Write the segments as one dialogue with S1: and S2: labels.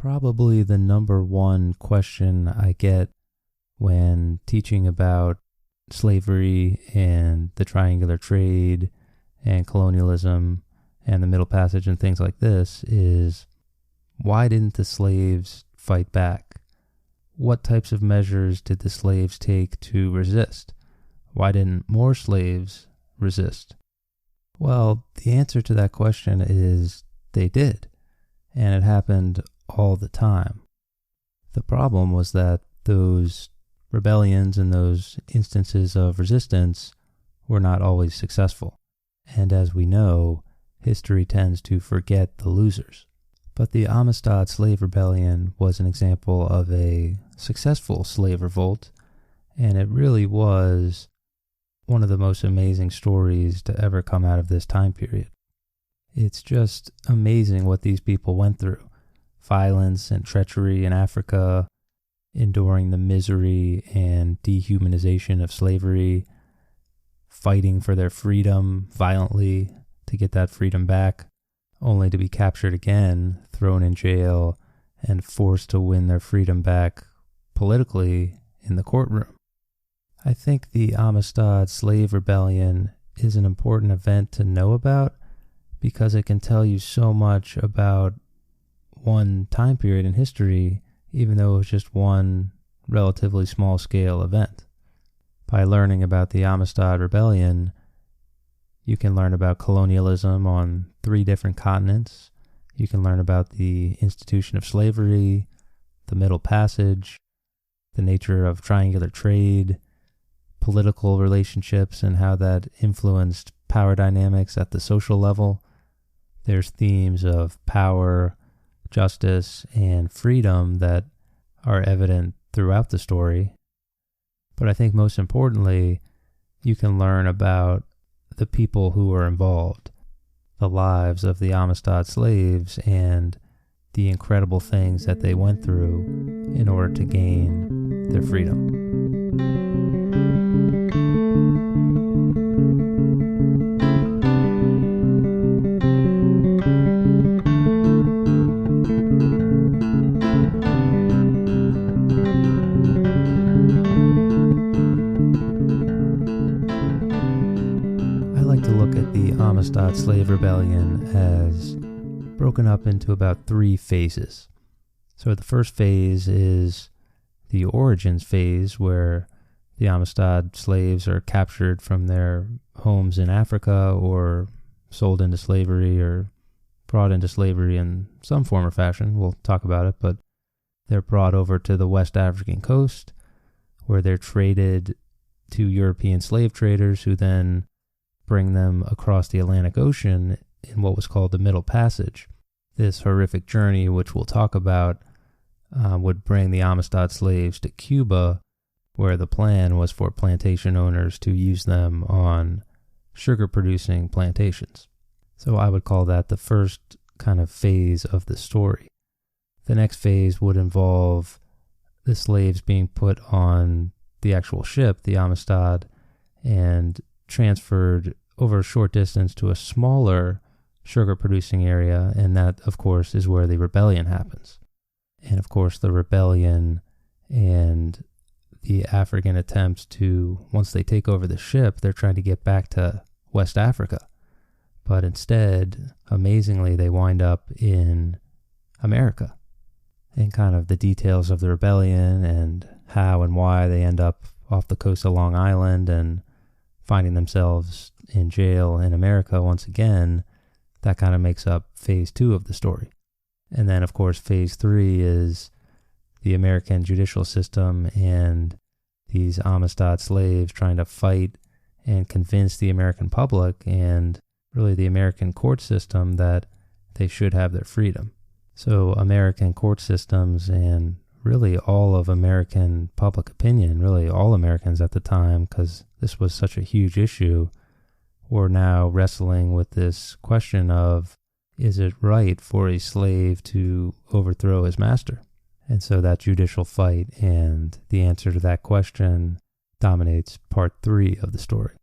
S1: probably the number one question I get when teaching about slavery and the triangular trade and colonialism and the Middle Passage and things like this is, why didn't the slaves fight back? What types of measures did the slaves take to resist? Why didn't more slaves resist? Well, the answer to that question is they did, and it happened all the time. The problem was that those rebellions and those instances of resistance were not always successful. And as we know, history tends to forget the losers. But the Amistad Slave Rebellion was an example of a successful slave revolt, and it really was one of the most amazing stories to ever come out of this time period. It's just amazing what these people went through. Violence and treachery in Africa, enduring the misery and dehumanization of slavery, fighting for their freedom violently to get that freedom back, only to be captured again, thrown in jail, and forced to win their freedom back politically in the courtroom. I think the Amistad Slave Rebellion is an important event to know about because it can tell you so much about one time period in history, even though it was just one relatively small-scale event. By learning about the Amistad Rebellion, you can learn about colonialism on 3 different continents. You can learn about the institution of slavery, the Middle Passage, the nature of triangular trade, political relationships and how that influenced power dynamics at the social level. There's themes of power, justice, and freedom that are evident throughout the story. But I think most importantly, you can learn about the people who were involved, the lives of the Amistad slaves, and the incredible things that they went through in order to gain their freedom. Amistad Slave Rebellion as broken up into about 3 phases. So the first phase is the origins phase, where the Amistad slaves are captured from their homes in Africa or sold into slavery or brought into slavery in some form or fashion. We'll talk about it, but they're brought over to the West African coast where they're traded to European slave traders who then bring them across the Atlantic Ocean in what was called the Middle Passage. This horrific journey, which we'll talk about, would bring the Amistad slaves to Cuba, where the plan was for plantation owners to use them on sugar-producing plantations. So I would call that the first kind of phase of the story. The next phase would involve the slaves being put on the actual ship, the Amistad, and transferred over a short distance to a smaller sugar-producing area, and that, of course, is where the rebellion happens. And, of course, the rebellion and the African attempts to, once they take over the ship, they're trying to get back to West Africa. But instead, amazingly, they wind up in America. And kind of the details of the rebellion and how and why they end up off the coast of Long Island and finding themselves in jail in America once again, that kind of makes up phase 2 of the story. And then, of course, phase 3 is the American judicial system and these Amistad slaves trying to fight and convince the American public and really the American court system that they should have their freedom. So American court systems and really all of American public opinion, really all Americans at the time, because this was such a huge issue, were now wrestling with this question of, is it right for a slave to overthrow his master? And so that judicial fight and the answer to that question dominates part 3 of the story.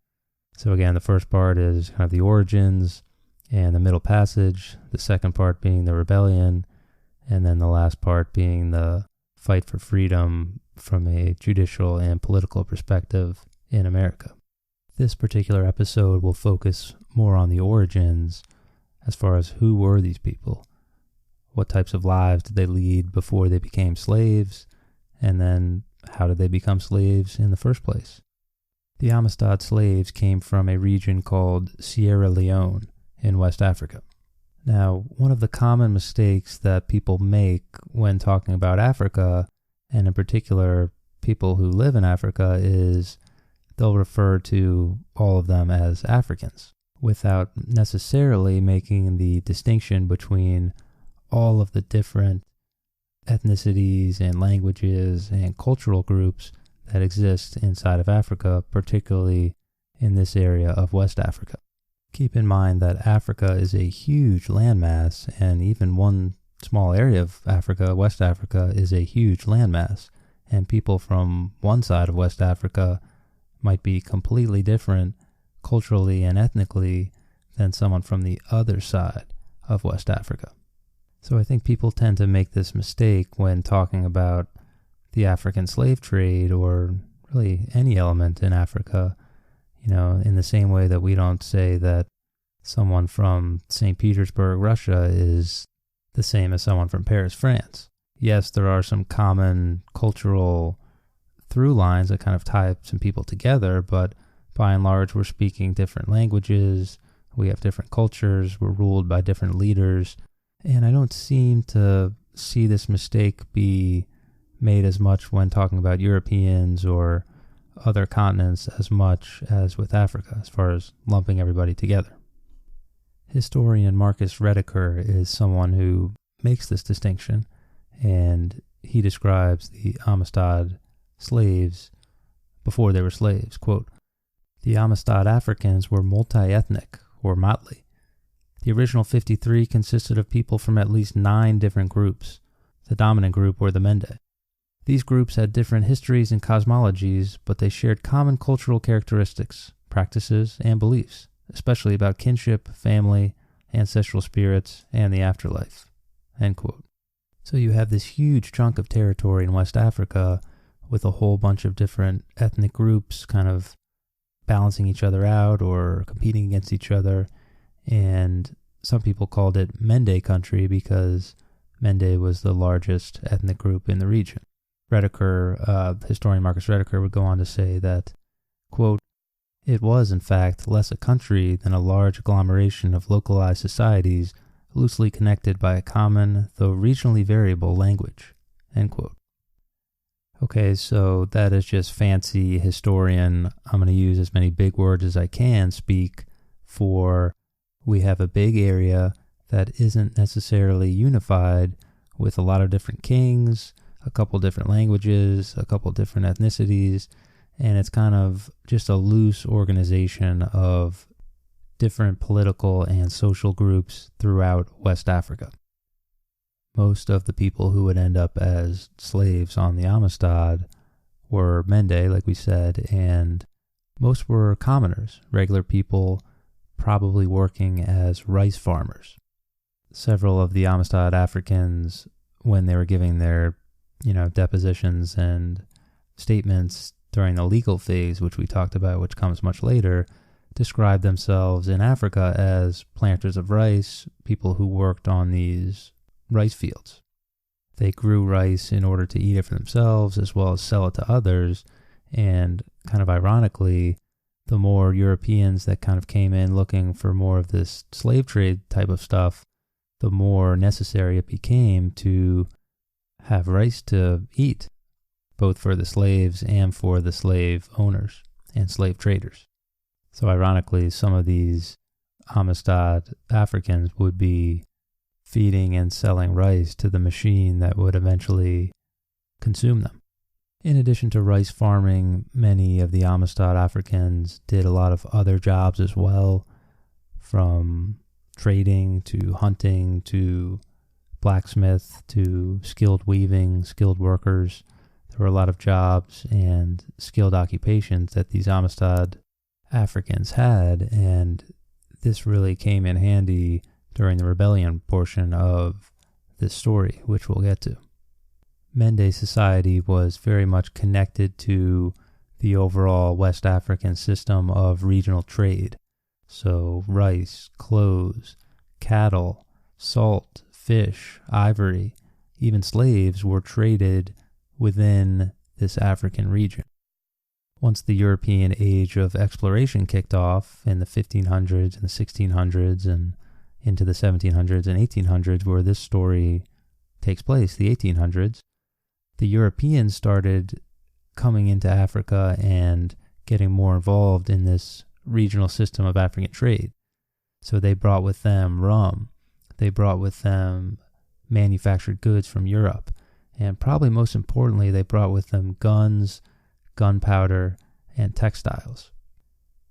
S1: So again, the first part is kind of the origins and the Middle Passage, the second part being the rebellion, and then the last part being the fight for freedom from a judicial and political perspective in America. This particular episode will focus more on the origins as far as who were these people, what types of lives did they lead before they became slaves, and then how did they become slaves in the first place. The Amistad slaves came from a region called Sierra Leone in West Africa. Now, one of the common mistakes that people make when talking about Africa, and in particular people who live in Africa, is they'll refer to all of them as Africans without necessarily making the distinction between all of the different ethnicities and languages and cultural groups that exist inside of Africa, particularly in this area of West Africa. Keep in mind that Africa is a huge landmass, and even one small area of Africa, West Africa, is a huge landmass, and people from one side of West Africa might be completely different culturally and ethnically than someone from the other side of West Africa. So I think people tend to make this mistake when talking about the African slave trade, or really any element in Africa, in the same way that we don't say that someone from St. Petersburg, Russia is the same as someone from Paris, France. Yes, there are some common cultural through lines that kind of tie some people together, but by and large, we're speaking different languages, we have different cultures, we're ruled by different leaders, and I don't seem to see this mistake be made as much when talking about Europeans or other continents as much as with Africa, as far as lumping everybody together. Historian Marcus Rediker is someone who makes this distinction, and he describes the Amistad slaves before they were slaves. Quote, "The Amistad Africans were multi-ethnic, or motley. The original 53 consisted of people from at least 9 different groups. The dominant group were the Mende. These groups had different histories and cosmologies, but they shared common cultural characteristics, practices, and beliefs, especially about kinship, family, ancestral spirits, and the afterlife." End quote. So you have this huge chunk of territory in West Africa with a whole bunch of different ethnic groups kind of balancing each other out or competing against each other. And some people called it Mende country because Mende was the largest ethnic group in the region. Historian Marcus Rediker would go on to say that, quote, "It was, in fact, less a country than a large agglomeration of localized societies loosely connected by a common, though regionally variable, language." End quote. Okay, so that is just fancy historian. I'm going to use as many big words as I can speak for we have a big area that isn't necessarily unified with a lot of different kings, a couple different languages, a couple different ethnicities, and it's kind of just a loose organization of different political and social groups throughout West Africa. Most of the people who would end up as slaves on the Amistad were Mende, like we said, and most were commoners, regular people probably working as rice farmers. Several of the Amistad Africans, when they were giving their depositions and statements during the legal phase, which we talked about, which comes much later, described themselves in Africa as planters of rice, people who worked on these rice fields. They grew rice in order to eat it for themselves as well as sell it to others, and kind of ironically, the more Europeans that kind of came in looking for more of this slave trade type of stuff, the more necessary it became to have rice to eat, both for the slaves and for the slave owners and slave traders. So ironically, some of these Amistad Africans would be feeding and selling rice to the machine that would eventually consume them. In addition to rice farming, many of the Amistad Africans did a lot of other jobs as well, from trading to hunting to blacksmith to skilled weaving, skilled workers. There were a lot of jobs and skilled occupations that these Amistad Africans had, and this really came in handy during the rebellion portion of this story, which we'll get to. Mende society was very much connected to the overall West African system of regional trade. So rice, clothes, cattle, salt, fish, ivory, even slaves were traded within this African region. Once the European age of exploration kicked off in the 1500s and the 1600s and into the 1700s and 1800s, where this story takes place, the 1800s, the Europeans started coming into Africa and getting more involved in this regional system of African trade. So they brought with them rum, they brought with them manufactured goods from Europe, and probably most importantly, they brought with them guns, gunpowder, and textiles.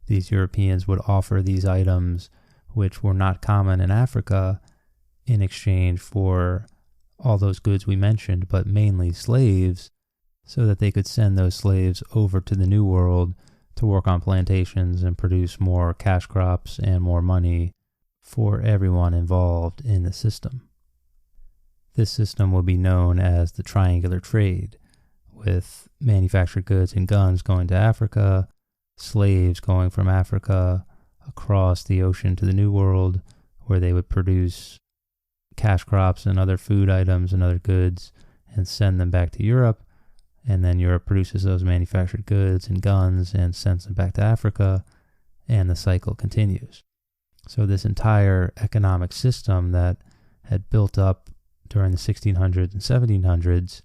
S1: These Europeans would offer these items, which were not common in Africa, in exchange for all those goods we mentioned, but mainly slaves, so that they could send those slaves over to the New World to work on plantations and produce more cash crops and more money for everyone involved in the system. This system will be known as the triangular trade, with manufactured goods and guns going to Africa, slaves going from Africa across the ocean to the New World, where they would produce cash crops and other food items and other goods and send them back to Europe, and then Europe produces those manufactured goods and guns and sends them back to Africa, and the cycle continues. So this entire economic system that had built up during the 1600s and 1700s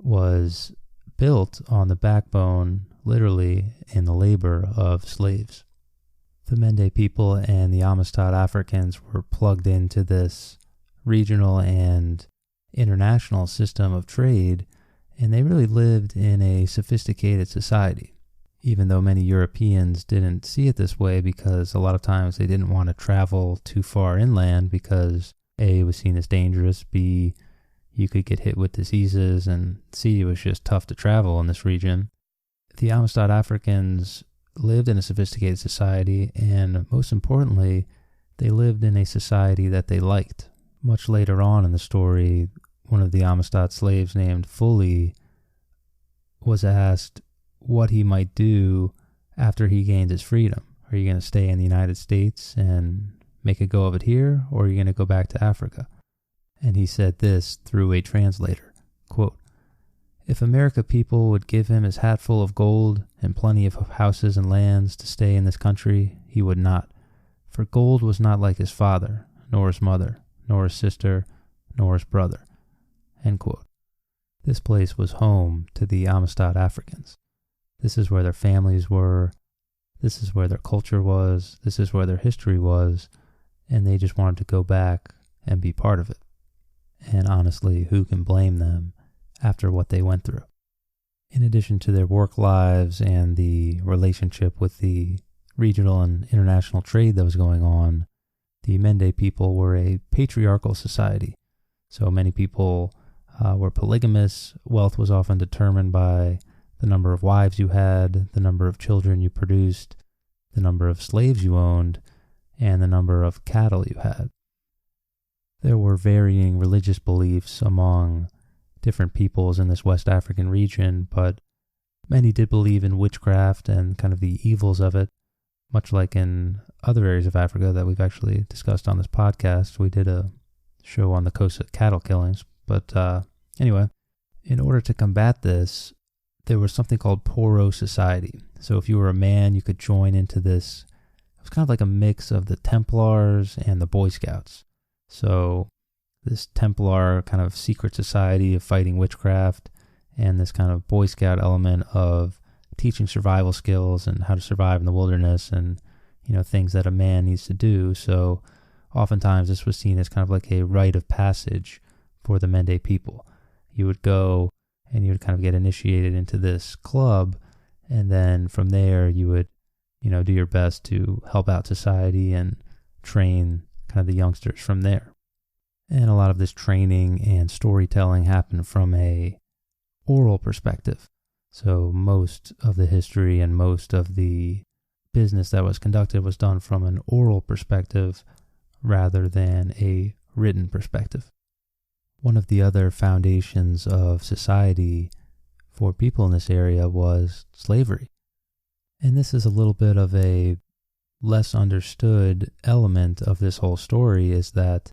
S1: was built on the backbone, literally, in the labor of slaves. The Mende people and the Amistad Africans were plugged into this regional and international system of trade, and they really lived in a sophisticated society, even though many Europeans didn't see it this way, because a lot of times they didn't want to travel too far inland because A, it was seen as dangerous, B, you could get hit with diseases, and C, it was just tough to travel in this region. The Amistad Africans lived in a sophisticated society, and most importantly, they lived in a society that they liked. Much later on in the story, one of the Amistad slaves named Fully was asked what he might do after he gained his freedom. Are you going to stay in the United States and make a go of it here, or are you going to go back to Africa? And he said this through a translator, quote, "If America people would give him his hat full of gold and plenty of houses and lands to stay in this country, he would not. For gold was not like his father, nor his mother, nor his sister, nor his brother." End quote. This place was home to the Amistad Africans. This is where their families were. This is where their culture was. This is where their history was. And they just wanted to go back and be part of it. And honestly, who can blame them after what they went through? In addition to their work lives and the relationship with the regional and international trade that was going on, the Mende people were a patriarchal society. So many people were polygamous. Wealth was often determined by the number of wives you had, the number of children you produced, the number of slaves you owned, and the number of cattle you had. There were varying religious beliefs among different peoples in this West African region, but many did believe in witchcraft and kind of the evils of it, much like in other areas of Africa that we've actually discussed on this podcast. We did a show on the Kosa cattle killings, but anyway, in order to combat this, there was something called Poro Society. So if you were a man, you could join into this. It was kind of like a mix of the Templars and the Boy Scouts. So this Templar kind of secret society of fighting witchcraft, and this kind of Boy Scout element of teaching survival skills and how to survive in the wilderness and, things that a man needs to do. So oftentimes this was seen as kind of like a rite of passage for the Mende people. You would go and you would kind of get initiated into this club, and then from there you would, do your best to help out society and train kind of the youngsters from there. And a lot of this training and storytelling happened from a oral perspective. So most of the history and most of the business that was conducted was done from an oral perspective rather than a written perspective. One of the other foundations of society for people in this area was slavery. And this is a little bit of a less understood element of this whole story, is that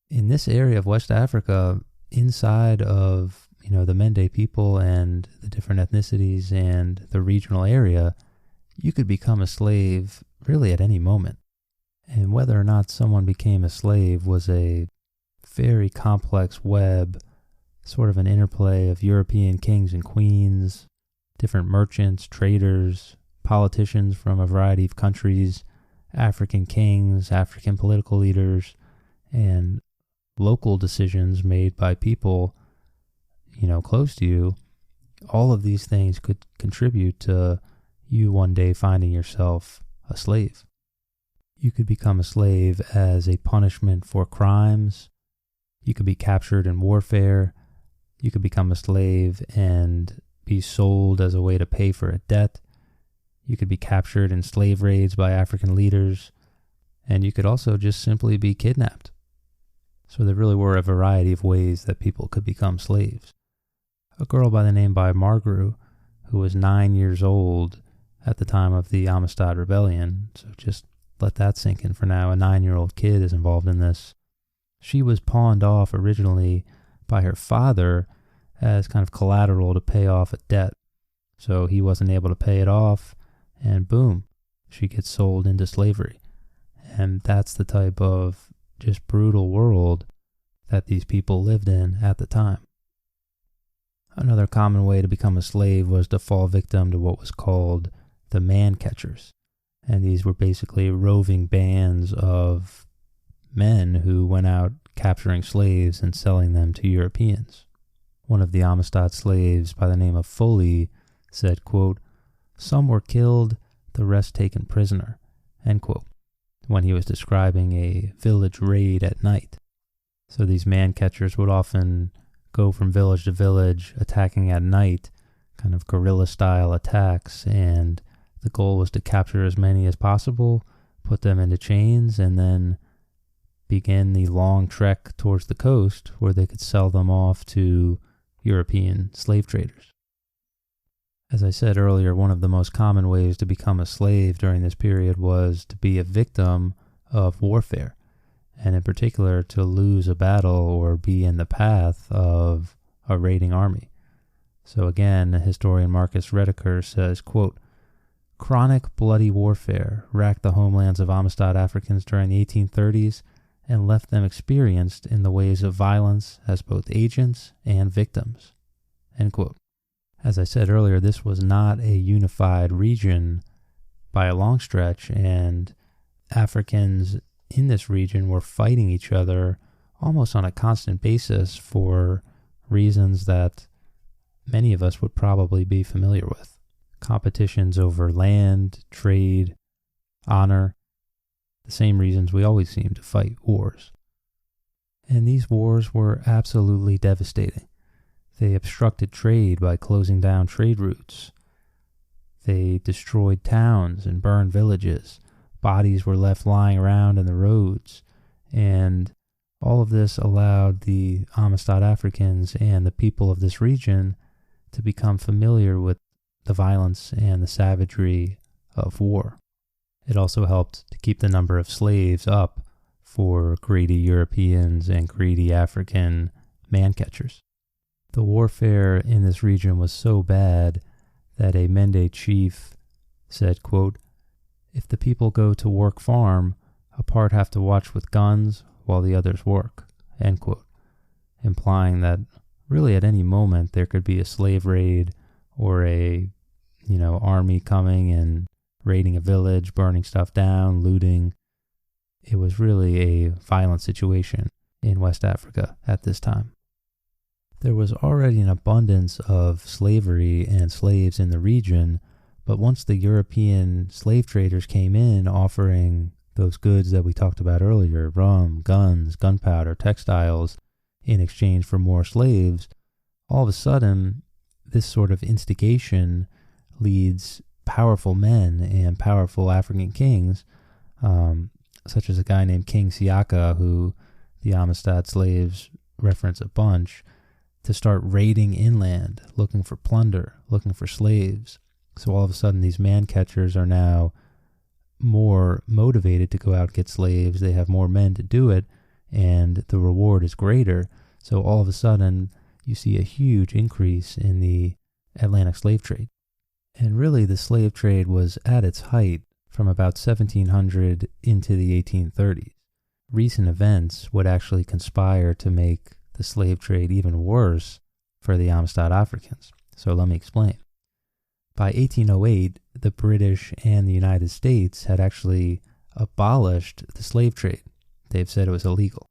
S1: in this area of West Africa, inside of, the Mende people and the different ethnicities and the regional area, you could become a slave really at any moment. And whether or not someone became a slave was a very complex web, sort of an interplay of European kings and queens, different merchants, traders, politicians from a variety of countries, African kings, African political leaders, and local decisions made by people, close to you. All of these things could contribute to you one day finding yourself a slave. You could become a slave as a punishment for crimes. You could be captured in warfare. You could become a slave and be sold as a way to pay for a debt. You could be captured in slave raids by African leaders. And you could also just simply be kidnapped. So there really were a variety of ways that people could become slaves. A girl by the name of Margaret, who was 9 years old at the time of the Amistad Rebellion, so just let that sink in for now. A 9-year-old kid is involved in this. She was pawned off originally by her father as kind of collateral to pay off a debt. So he wasn't able to pay it off, and boom, she gets sold into slavery. And that's the type of just brutal world that these people lived in at the time. Another common way to become a slave was to fall victim to what was called the man-catchers. And these were basically roving bands of men who went out capturing slaves and selling them to Europeans. One of the Amistad slaves by the name of Foley said, quote, "Some were killed, the rest taken prisoner," end quote, when he was describing a village raid at night. So these man-catchers would often go from village to village, attacking at night, kind of guerrilla-style attacks, and the goal was to capture as many as possible, put them into chains, and then begin the long trek towards the coast where they could sell them off to European slave traders. As I said earlier, one of the most common ways to become a slave during this period was to be a victim of warfare, and in particular to lose a battle or be in the path of a raiding army. So again, historian Marcus Rediker says, quote, "Chronic bloody warfare racked the homelands of Amistad Africans during the 1830s and left them experienced in the ways of violence as both agents and victims," end quote. As I said earlier, this was not a unified region by a long stretch, and Africans in this region were fighting each other almost on a constant basis for reasons that many of us would probably be familiar with. Competitions over land, trade, honor, the same reasons we always seem to fight wars. And these wars were absolutely devastating. They obstructed trade by closing down trade routes. They destroyed towns and burned villages. Bodies were left lying around in the roads. And all of this allowed the Amistad Africans and the people of this region to become familiar with the violence and the savagery of war. It also helped to keep the number of slaves up for greedy Europeans and greedy African man-catchers. The warfare in this region was so bad that a Mende chief said, quote, "If the people go to work farm, a part have to watch with guns while the others work," end quote, implying that really at any moment there could be a slave raid or a, army coming and raiding a village, burning stuff down, looting. It was really a violent situation in West Africa at this time. There was already an abundance of slavery and slaves in the region, but once the European slave traders came in offering those goods that we talked about earlier, rum, guns, gunpowder, textiles, in exchange for more slaves, all of a sudden, this sort of instigation leads powerful men and powerful African kings, such as a guy named King Siaka, who the Amistad slaves reference a bunch, to start raiding inland, looking for plunder, looking for slaves. So all of a sudden these man-catchers are now more motivated to go out and get slaves. They have more men to do it, and the reward is greater. So all of a sudden you see a huge increase in the Atlantic slave trade. And really the slave trade was at its height from about 1700 into the 1830s. Recent events would actually conspire to make the slave trade even worse for the Amistad Africans. So let me explain. By 1808, the British and the United States had actually abolished the slave trade. They've said it was illegal.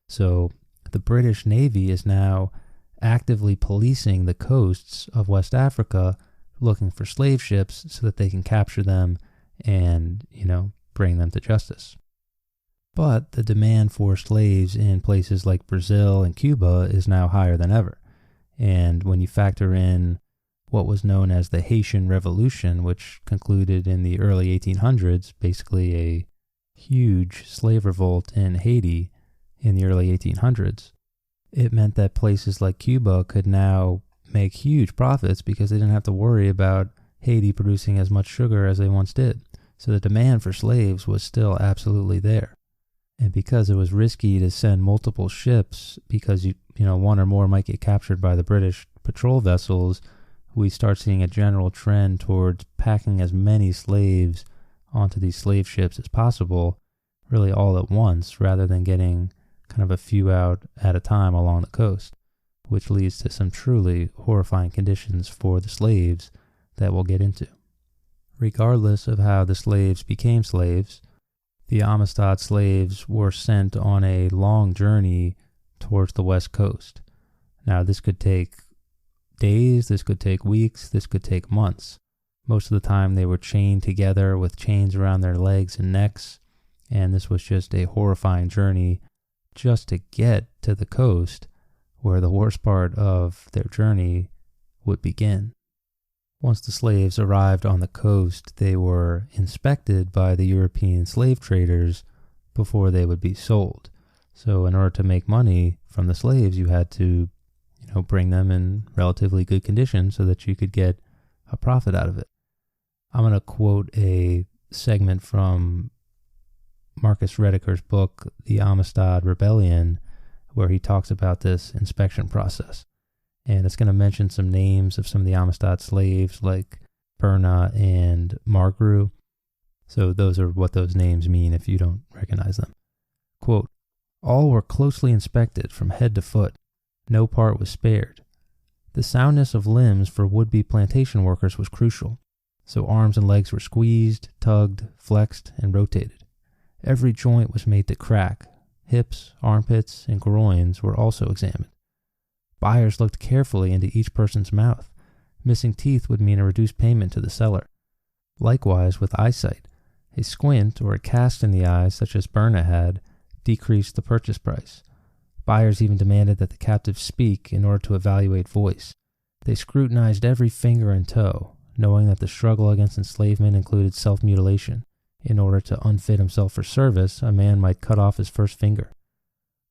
S1: So the British Navy is now actively policing the coasts of West Africa, looking for slave ships so that they can capture them and, bring them to justice. But the demand for slaves in places like Brazil and Cuba is now higher than ever. And when you factor in what was known as the Haitian Revolution, which concluded in the early 1800s, basically a huge slave revolt in Haiti in the early 1800s, it meant that places like Cuba could now make huge profits because they didn't have to worry about Haiti producing as much sugar as they once did. So the demand for slaves was still absolutely there. And because it was risky to send multiple ships, because one or more might get captured by the British patrol vessels, we start seeing a general trend towards packing as many slaves onto these slave ships as possible, really all at once, rather than getting kind of a few out at a time along the coast, which leads to some truly horrifying conditions for the slaves that we'll get into. Regardless of how the slaves became slaves, the Amistad slaves were sent on a long journey towards the west coast. Now, this could take days, this could take weeks, this could take months. Most of the time they were chained together with chains around their legs and necks, and this was just a horrifying journey just to get to the coast, where the worst part of their journey would begin. Once the slaves arrived on the coast, they were inspected by the European slave traders before they would be sold. So in order to make money from the slaves, you had to, bring them in relatively good condition so that you could get a profit out of it. I'm going to quote a segment from Marcus Rediker's book, The Amistad Rebellion, where he talks about this inspection process. And it's going to mention some names of some of the Amistad slaves like Berna and Margru. So those are what those names mean if you don't recognize them. Quote, "All were closely inspected from head to foot. No part was spared. The soundness of limbs for would-be plantation workers was crucial. So arms and legs were squeezed, tugged, flexed, and rotated. Every joint was made to crack. Hips, armpits, and groins were also examined. Buyers looked carefully into each person's mouth. Missing teeth would mean a reduced payment to the seller. Likewise with eyesight. A squint or a cast in the eye, such as Berna had, decreased the purchase price. Buyers even demanded that the captives speak in order to evaluate voice. They scrutinized every finger and toe, knowing that the struggle against enslavement included self-mutilation. In order to unfit himself for service, a man might cut off his first finger.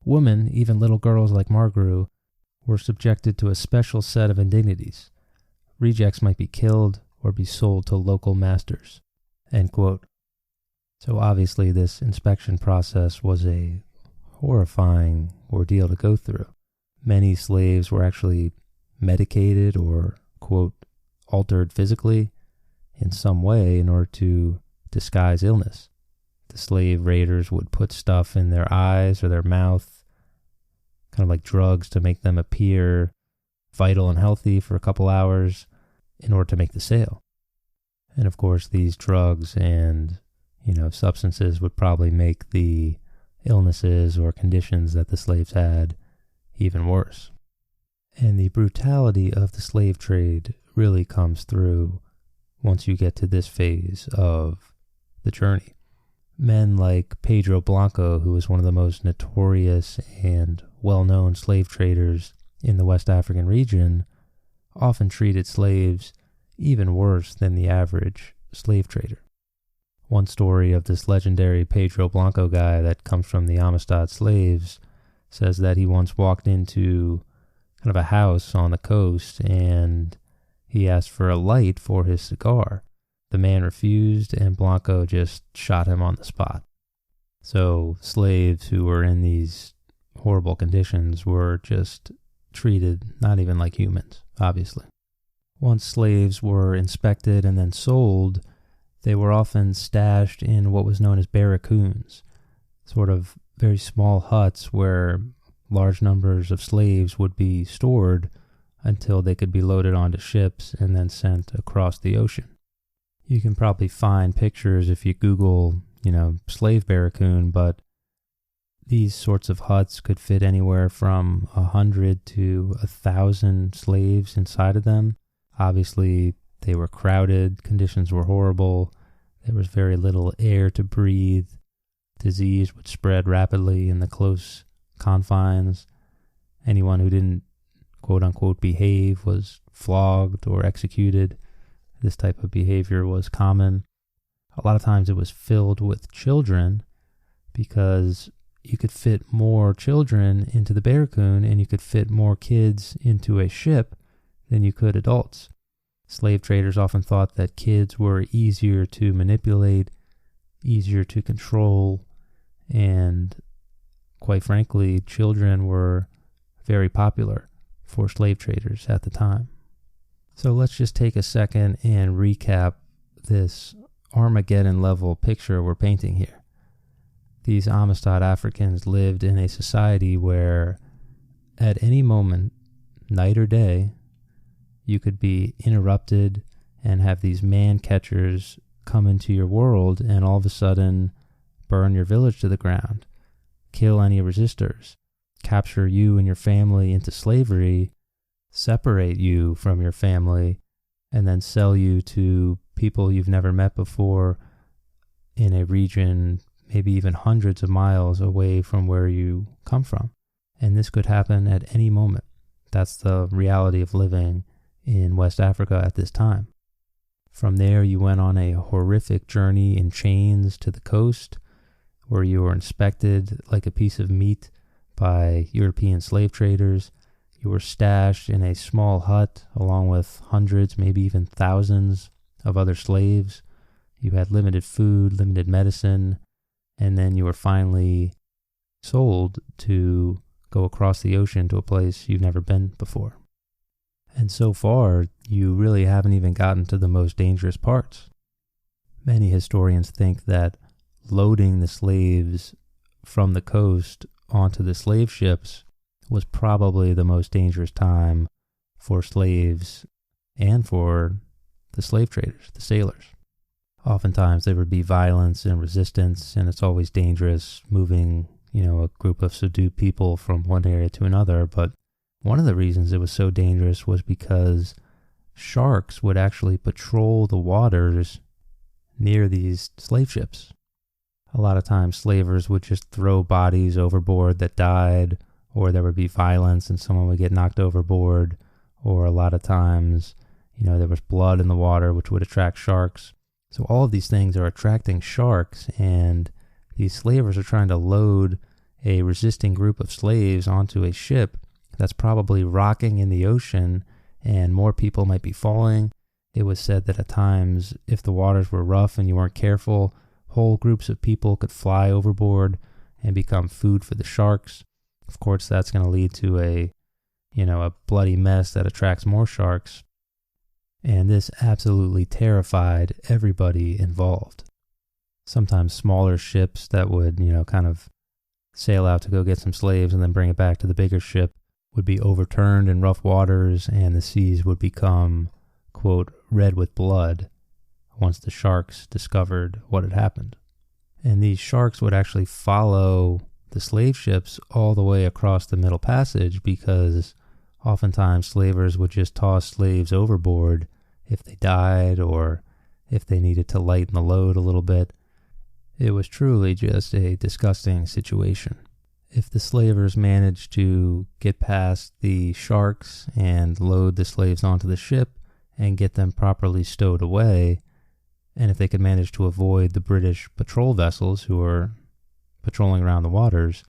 S1: Women, even little girls like Margru, were subjected to a special set of indignities. Rejects might be killed or be sold to local masters." End quote. So obviously this inspection process was a horrifying ordeal to go through. Many slaves were actually medicated or, quote, altered physically in some way in order to disguise illness. The slave raiders would put stuff in their eyes or their mouth, kind of like drugs, to make them appear vital and healthy for a couple hours in order to make the sale. And of course, these drugs and, substances would probably make the illnesses or conditions that the slaves had even worse. And the brutality of the slave trade really comes through once you get to this phase of the journey. Men like Pedro Blanco, who was one of the most notorious and well-known slave traders in the West African region, often treated slaves even worse than the average slave trader. One story of this legendary Pedro Blanco guy that comes from the Amistad slaves says that he once walked into kind of a house on the coast and he asked for a light for his cigar. The man refused and Blanco just shot him on the spot. So slaves who were in these horrible conditions were just treated not even like humans, obviously. Once slaves were inspected and then sold, they were often stashed in what was known as barracoons, sort of very small huts where large numbers of slaves would be stored until they could be loaded onto ships and then sent across the ocean. You can probably find pictures if you Google, slave barracoon, but these sorts of huts could fit anywhere from 100 to 1,000 slaves inside of them. Obviously, they were crowded, conditions were horrible, there was very little air to breathe, disease would spread rapidly in the close confines. Anyone who didn't quote-unquote behave was flogged or executed. This type of behavior was common. A lot of times it was filled with children because you could fit more children into the barracoon and you could fit more kids into a ship than you could adults. Slave traders often thought that kids were easier to manipulate, easier to control, and quite frankly, children were very popular for slave traders at the time. So let's just take a second and recap this Armageddon level picture we're painting here. These Amistad Africans lived in a society where at any moment, night or day, you could be interrupted and have these man-catchers come into your world and all of a sudden burn your village to the ground, kill any resistors, capture you and your family into slavery, separate you from your family, and then sell you to people you've never met before in a region maybe even hundreds of miles away from where you come from. And this could happen at any moment. That's the reality of living in West Africa at this time. From there, you went on a horrific journey in chains to the coast, where you were inspected like a piece of meat by European slave traders. You were stashed in a small hut along with hundreds, maybe even thousands of other slaves. You had limited food, limited medicine, and then you were finally sold to go across the ocean to a place you've never been before. And so far, you really haven't even gotten to the most dangerous parts. Many historians think that loading the slaves from the coast onto the slave ships was probably the most dangerous time for slaves and for the slave traders, the sailors. Oftentimes there would be violence and resistance, and it's always dangerous moving, a group of subdued people from one area to another. But one of the reasons it was so dangerous was because sharks would actually patrol the waters near these slave ships. A lot of times slavers would just throw bodies overboard that died, or there would be violence and someone would get knocked overboard, or a lot of times, there was blood in the water which would attract sharks. So all of these things are attracting sharks, and these slavers are trying to load a resisting group of slaves onto a ship that's probably rocking in the ocean, and more people might be falling. It was said that at times, if the waters were rough and you weren't careful, whole groups of people could fly overboard and become food for the sharks. Of course, that's going to lead to a bloody mess that attracts more sharks. And this absolutely terrified everybody involved. Sometimes smaller ships that would, kind of sail out to go get some slaves and then bring it back to the bigger ship would be overturned in rough waters, and the seas would become, quote, red with blood once the sharks discovered what had happened. And these sharks would actually follow the slave ships all the way across the Middle Passage, because oftentimes slavers would just toss slaves overboard if they died or if they needed to lighten the load a little bit. It was truly just a disgusting situation. If the slavers managed to get past the sharks and load the slaves onto the ship and get them properly stowed away, and if they could manage to avoid the British patrol vessels who were patrolling around the waters,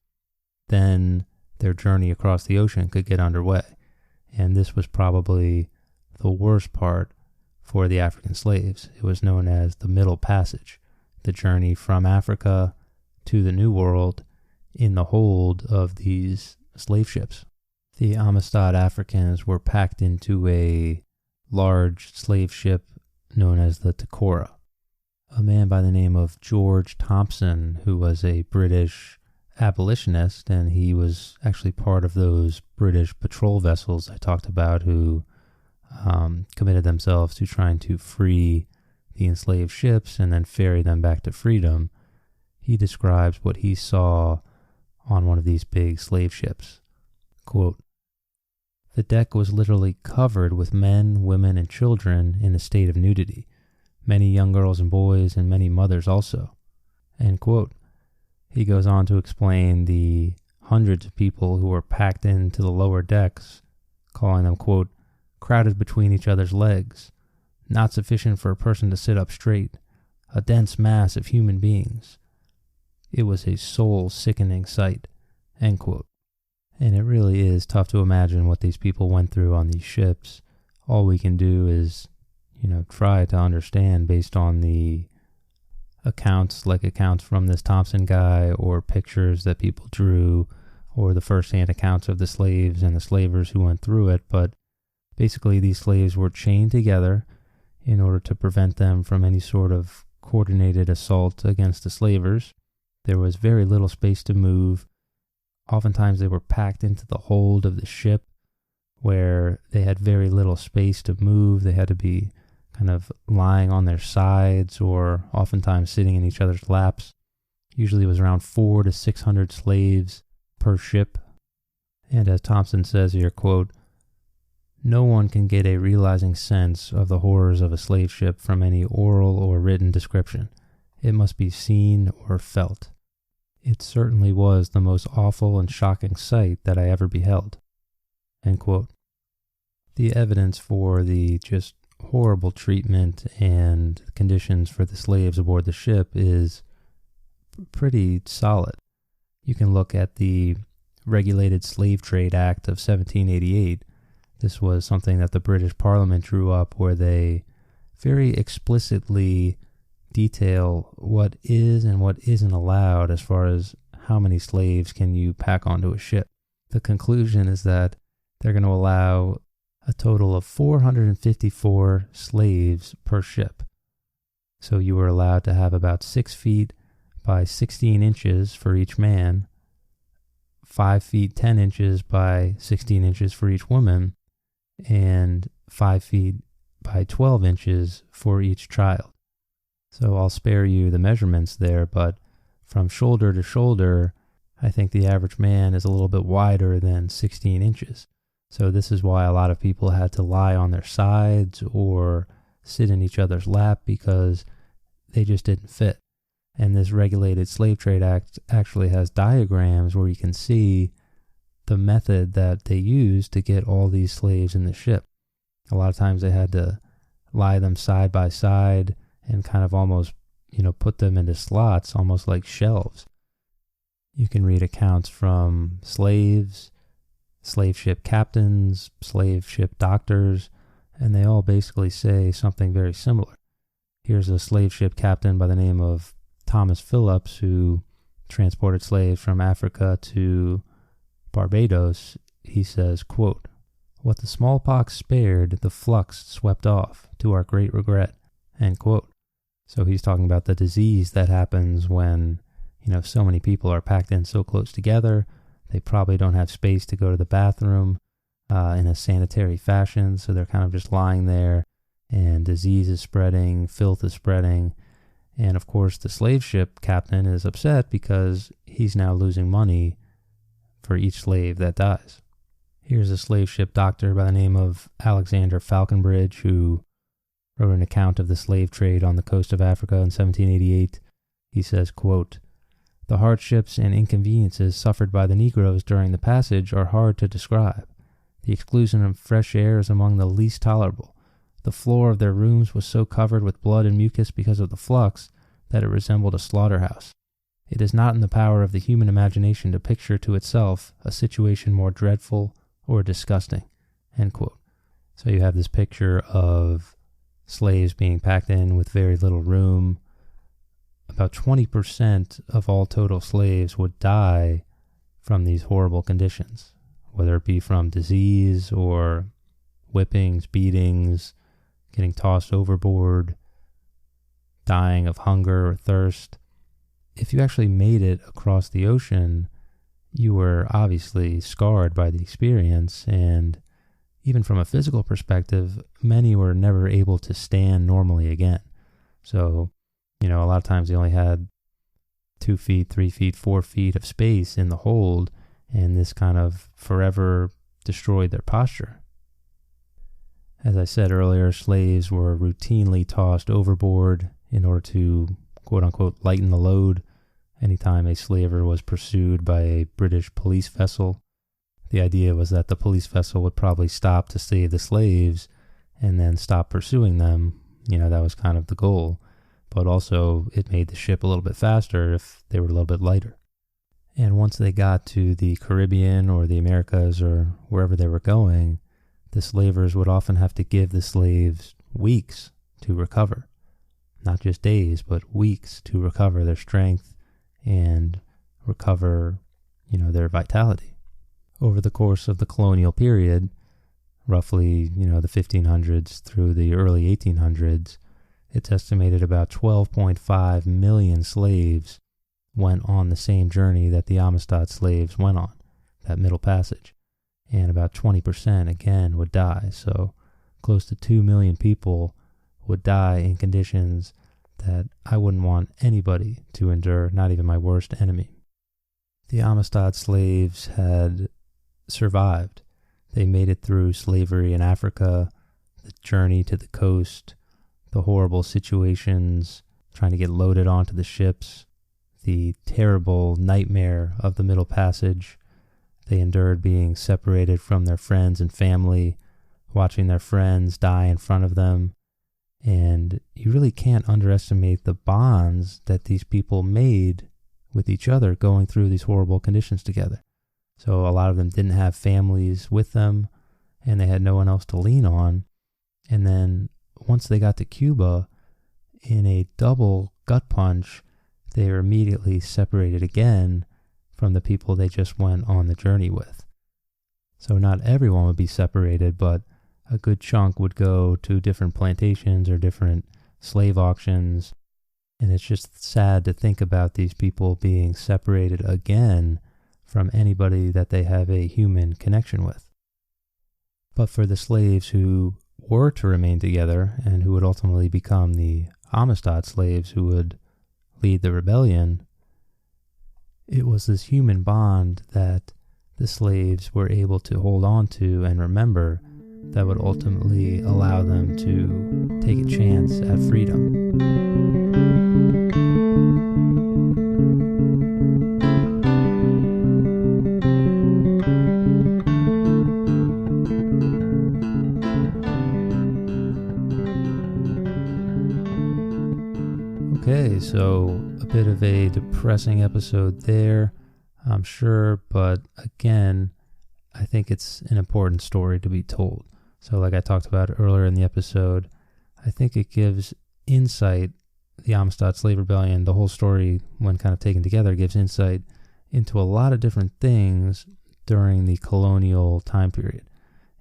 S1: then their journey across the ocean could get underway. And this was probably the worst part for the African slaves. It was known as the Middle Passage, the journey from Africa to the New World in the hold of these slave ships. The Amistad Africans were packed into a large slave ship known as the Takora. A man by the name of George Thompson, who was a British abolitionist, and he was actually part of those British patrol vessels I talked about who committed themselves to trying to free the enslaved ships and then ferry them back to freedom. He describes what he saw on one of these big slave ships. Quote, "The deck was literally covered with men, women, and children in a state of nudity. Many young girls and boys, and many mothers also." End quote. He goes on to explain the hundreds of people who were packed into the lower decks, calling them, quote, "crowded between each other's legs, not sufficient for a person to sit up straight, a dense mass of human beings. It was a soul-sickening sight." End quote. And it really is tough to imagine what these people went through on these ships. All we can do is, try to understand based on the accounts from this Thompson guy, or pictures that people drew, or the first-hand accounts of the slaves and the slavers who went through it. But basically, these slaves were chained together in order to prevent them from any sort of coordinated assault against the slavers. There was very little space to move. Oftentimes they were packed into the hold of the ship where they had very little space to move. They had to be kind of lying on their sides or oftentimes sitting in each other's laps. Usually it was around 400 to 600 slaves per ship. And as Thompson says here, quote, "No one can get a realizing sense of the horrors of a slave ship from any oral or written description. It must be seen or felt. It certainly was the most awful and shocking sight that I ever beheld." End quote. The evidence for the just horrible treatment and conditions for the slaves aboard the ship is pretty solid. You can look at the Regulated Slave Trade Act of 1788. This was something that the British Parliament drew up, where they very explicitly detail what is and what isn't allowed as far as how many slaves can you pack onto a ship. The conclusion is that they're going to allow a total of 454 slaves per ship. So you were allowed to have about 6 feet by 16 inches for each man, 5 feet 10 inches by 16 inches for each woman, and 5 feet by 12 inches for each child. So I'll spare you the measurements there, but from shoulder to shoulder, I think the average man is a little bit wider than 16 inches. So this is why a lot of people had to lie on their sides or sit in each other's lap, because they just didn't fit. And this Regulated Slave Trade Act actually has diagrams where you can see the method that they used to get all these slaves in the ship. A lot of times they had to lie them side by side and kind of almost, put them into slots, almost like shelves. You can read accounts from slaves, slave ship captains, slave ship doctors, and they all basically say something very similar. Here's a slave ship captain by the name of Thomas Phillips, who transported slaves from Africa to Barbados. He says, quote, "What the smallpox spared, the flux swept off, to our great regret." End quote. So he's talking about the disease that happens when, so many people are packed in so close together. They probably don't have space to go to the bathroom in a sanitary fashion, so they're kind of just lying there, and disease is spreading, filth is spreading. And of course, the slave ship captain is upset because he's now losing money for each slave that dies. Here's a slave ship doctor by the name of Alexander Falconbridge, who wrote an account of the slave trade on the coast of Africa in 1788. He says, quote, "The hardships and inconveniences suffered by the Negroes during the passage are hard to describe. The exclusion of fresh air is among the least tolerable. The floor of their rooms was so covered with blood and mucus because of the flux that it resembled a slaughterhouse. It is not in the power of the human imagination to picture to itself a situation more dreadful or disgusting, end quote. So you have this picture of slaves being packed in with very little room. About 20% of all total slaves would die from these horrible conditions, whether it be from disease or whippings, beatings, getting tossed overboard, dying of hunger or thirst. If you actually made it across the ocean, you were obviously scarred by the experience, and even from a physical perspective, many were never able to stand normally again. So, a lot of times they only had 2 feet, 3 feet, 4 feet of space in the hold, and this kind of forever destroyed their posture. As I said earlier, slaves were routinely tossed overboard in order to, quote-unquote, lighten the load anytime a slaver was pursued by a British police vessel. The idea was that the police vessel would probably stop to save the slaves and then stop pursuing them. That was kind of the goal. But also, it made the ship a little bit faster if they were a little bit lighter. And once they got to the Caribbean or the Americas or wherever they were going, the slavers would often have to give the slaves weeks to recover. Not just days, but weeks to recover their strength and recover, their vitality. Over the course of the colonial period, roughly, the 1500s through the early 1800s, it's estimated about 12.5 million slaves went on the same journey that the Amistad slaves went on, that Middle Passage. And about 20% again would die. So close to 2 million people would die in conditions that I wouldn't want anybody to endure, not even my worst enemy. The Amistad slaves had survived. They made it through slavery in Africa, the journey to the coast, the horrible situations, trying to get loaded onto the ships, the terrible nightmare of the Middle Passage. They endured being separated from their friends and family, watching their friends die in front of them. And you really can't underestimate the bonds that these people made with each other going through these horrible conditions together. So a lot of them didn't have families with them, and they had no one else to lean on. And then once they got to Cuba, in a double gut punch, they were immediately separated again from the people they just went on the journey with. So not everyone would be separated, but a good chunk would go to different plantations or different slave auctions. And it's just sad to think about these people being separated again from anybody that they have a human connection with. But for the slaves who were to remain together and who would ultimately become the Amistad slaves who would lead the rebellion, it was this human bond that the slaves were able to hold on to and remember that would ultimately allow them to take a chance at freedom. Okay, so a bit of a depressing episode there, I'm sure, but again, I think it's an important story to be told. So like I talked about earlier in the episode, I think it gives insight, the Amistad Slave Rebellion, the whole story when kind of taken together gives insight into a lot of different things during the colonial time period.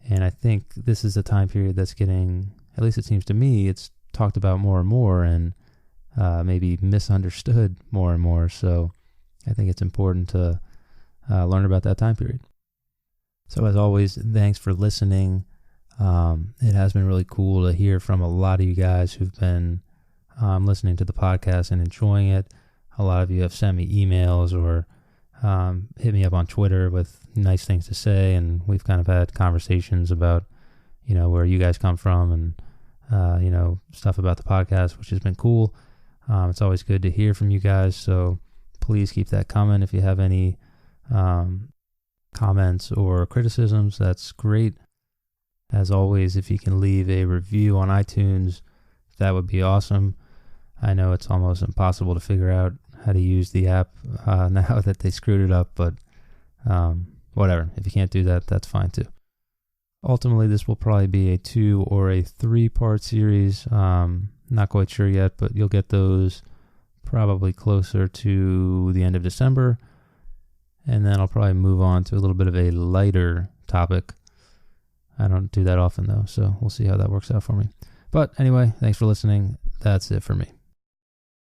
S1: And I think this is a time period that's getting, at least it seems to me, it's talked about more and more and maybe misunderstood more and more. So I think it's important to learn about that time period. So as always, thanks for listening. It has been really cool to hear from a lot of you guys who've been listening to the podcast and enjoying it. A lot of you have sent me emails or hit me up on Twitter with nice things to say, and we've kind of had conversations about, where you guys come from and, stuff about the podcast, which has been cool. It's always good to hear from you guys, so please keep that coming. If you have any comments or criticisms, that's great. As always, if you can leave a review on iTunes, that would be awesome. I know it's almost impossible to figure out how to use the app now that they screwed it up, but whatever. If you can't do that, that's fine too. Ultimately, this will probably be a 2 or a 3-part series. Not quite sure yet, but you'll get those probably closer to the end of December. And then I'll probably move on to a little bit of a lighter topic. I don't do that often though, so we'll see how that works out for me. But anyway, thanks for listening. That's it for me.